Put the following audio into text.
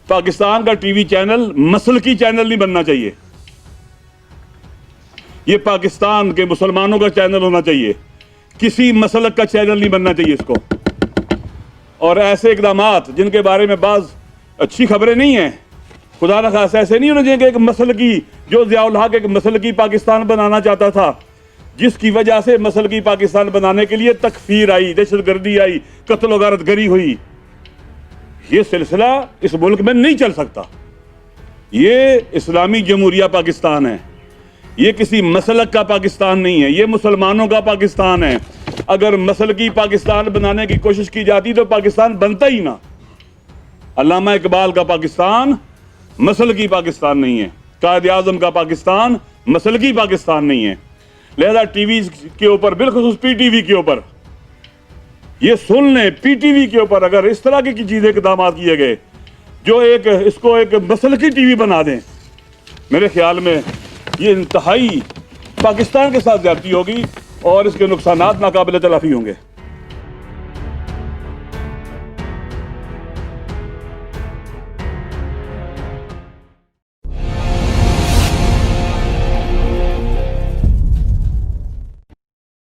पाकिस्तान का TV channel मसलकी channel नहीं बनना चाहिए। ये पाकिस्तान के मुसलमानों का चैनल होना चाहिए, किसी मसलक का चैनल नहीं बनना चाहिए इसको। और ऐसे इकदामात जिनके बारे में बाज अच्छी खबरें नहीं हैं, खुदा न खासा ऐसे नहीं होना चाहिए कि एक मसलकी, जो ज़ियाउल हक एक मसलकी पाकिस्तान बनाना चाहता था, जिसकी वजह से मसलकी पाकिस्तान बनाने के लिए तकफीर आई, दहशतगर्दी आई, कत्ल व गारतगरी हुई। ये सिलसिला इस मुल्क में नहीं चल सकता। ये इस्लामी जमहूरिया पाकिस्तान है, ये किसी मसलक का पाकिस्तान नहीं है, ये मुसलमानों का पाकिस्तान है। अगर मसलकी पाकिस्तान बनाने की कोशिश की जाती तो पाकिस्तान बनता ही ना। अल्लामा इकबाल का पाकिस्तान मसलकी पाकिस्तान नहीं है, कायद आज़म का पाकिस्तान मसलकी पाकिस्तान नहीं है। लिहाजा टीवी के ऊपर, बिलखुसूस पीटीवी के ऊपर, ये सुन लें, पीटीवी के ऊपर अगर इस तरह की चीज़ें इक़दाम किए गए जो इसको एक मसलकी टीवी बना दें, मेरे ख्याल में ये इंतहाई पाकिस्तान के साथ ज़्यादती होगी और इसके नुकसानात नाकाबिल तलाफ़ी होंगे।